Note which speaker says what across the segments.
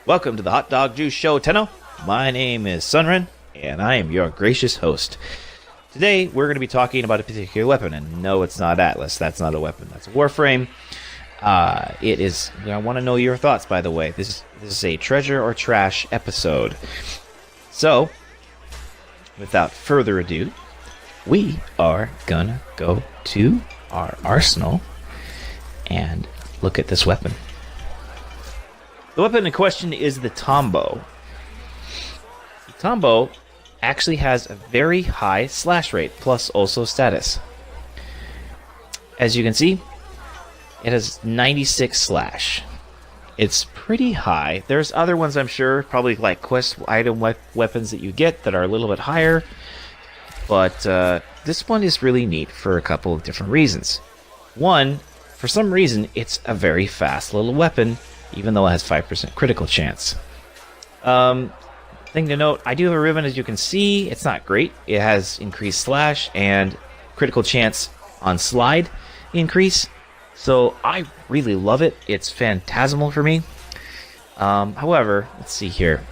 Speaker 1: Welcome to the Hot Dog Juice Show, Tenho. My name is Sunren, and I am your gracious host. Today, we're going to be talking about a particular weapon, and no, it's not Atlas. That's not a weapon. That's a Warframe. It is. I want to know your thoughts, by the way. This is a treasure or trash episode. So, without further ado, we are gonna go to our arsenal and look at this weapon. The weapon in question is the Tonbo. The Tonbo actually has a very high slash rate, plus also status. As you can see, it has 96 slash. It's pretty high. There's other ones, I'm sure, probably like quest item weapons that you get that are a little bit higher. But this one is really neat for a couple of different reasons. One, for some reason, it's a very fast little weapon, even though it has 5% critical chance. Thing to note, I do have a ribbon, as you can see. It's not great. It has increased slash and critical chance on slide increase. So I really love it. It's phantasmal for me. However, let's see here.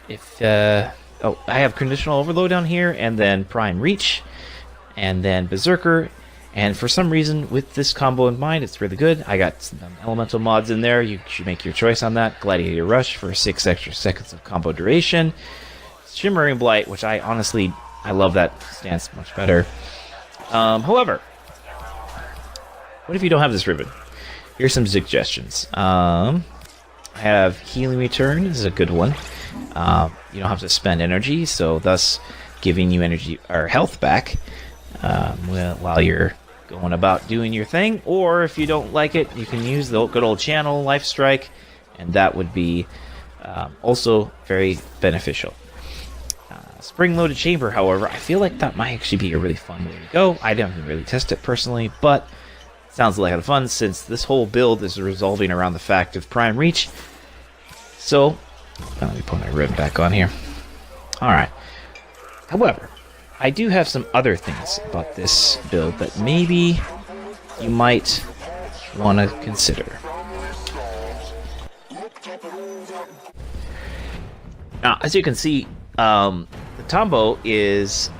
Speaker 1: If I have conditional overload down here, and then prime reach, and then berserker. And for some reason, with this combo in mind, it's really good. I got some elemental mods in there. You should make your choice on that. Gladiator Rush for 6 extra seconds of combo duration. Shimmering Blight, which I love that stance much better. However, what if you don't have this ribbon? Here's some suggestions. I have Healing Return. This is a good one. You don't have to spend energy, so thus giving you energy or health back while you're going about doing your thing. Or if you don't like it, you can use the good old channel Life Strike, and that would be also very beneficial. Spring-loaded chamber, however, I feel like that might actually be a really fun way to go. I didn't really test it personally, but it sounds like a lot of fun since this whole build is resolving around the fact of prime reach. So, let me put my ribbon back on here. Alright. However, I do have some other things about this build that maybe you might want to consider. Now, as you can see, the Tonbo is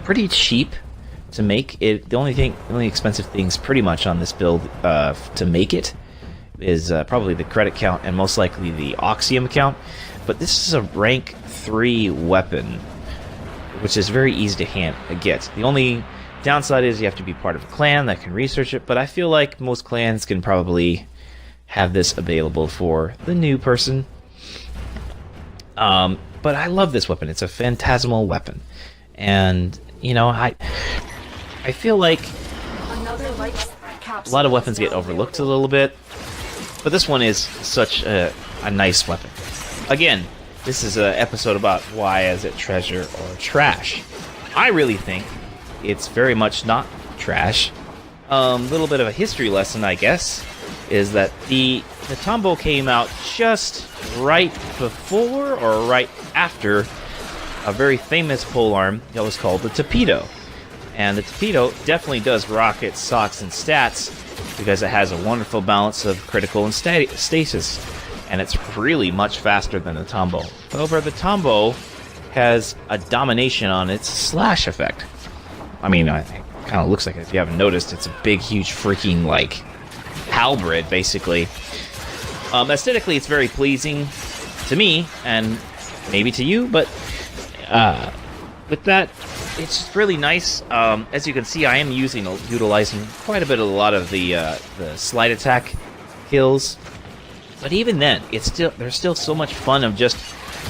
Speaker 1: pretty cheap to make. The only expensive things pretty much on this build to make it is probably the credit count and most likely the Oxium count. But this is a rank 3 weapon, which is very easy to get. The only downside is you have to be part of a clan that can research it, but I feel like most clans can probably have this available for the new person. But I love this weapon. It's a phantasmal weapon. And, you know, I feel like a lot of weapons get overlooked a little bit, but this one is such a nice weapon. Again, this is an episode about why is it treasure or trash. I really think it's very much not trash. Little bit of a history lesson, I guess, is that the Tonbo came out just right before or right after a very famous polearm that was called the Torpedo. And the Torpedo definitely does rock its socks and stats because it has a wonderful balance of critical and stasis. And it's really much faster than the Tonbo. However, the Tonbo has a domination on its slash effect. I mean, it kind of looks like it. If you haven't noticed, it's a big, huge freaking, like, halberd, basically. Aesthetically, it's very pleasing to me, and maybe to you, but with that, it's really nice. As you can see, I am utilizing quite a lot of the slide attack kills. But even then, there's still so much fun of just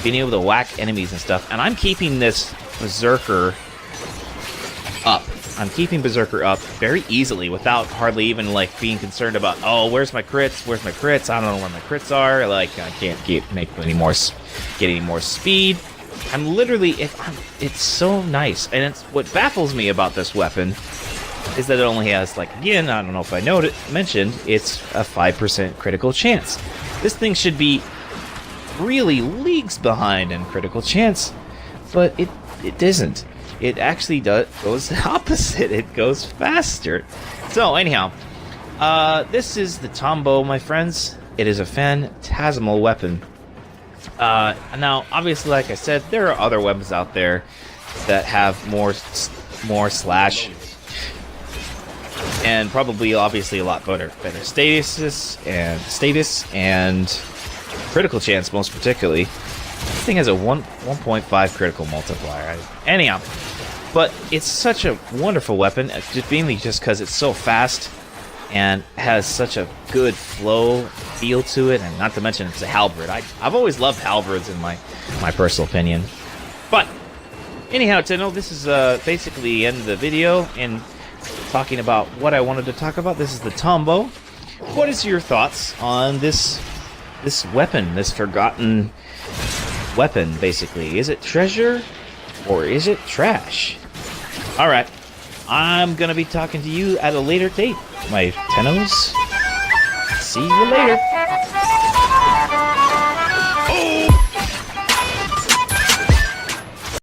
Speaker 1: being able to whack enemies and stuff. And I'm keeping this Berserker up. I'm keeping Berserker up very easily without hardly even like being concerned about, oh, where's my crits? Where's my crits? I don't know where my crits are. Like, I can't get any more speed. I'm literally, it's so nice. And it's what baffles me about this weapon is that it only has, like, again, I don't know if I mentioned, it's a 5% critical chance. This thing should be really leagues behind in critical chance, but it isn't. It actually goes the opposite. It goes faster. So, anyhow, this is the Tonbo, my friends. It is a phantasmal weapon. Now, obviously, like I said, there are other weapons out there that have more slash, and probably, obviously, a lot better status and critical chance, most particularly. This thing has a 1.5 critical multiplier. Anyhow, but it's such a wonderful weapon, mainly just because it's so fast and has such a good flow feel to it, and not to mention it's a halberd. I've always loved halberds in my personal opinion. But anyhow, Tenho, this is basically the end of the video, and talking about what I wanted to talk about. This is the Tonbo. What is your thoughts on this weapon, this forgotten weapon, basically? Is it treasure or is it trash? Alright, I'm gonna be talking to you at a later date, my Tenhos. See you later.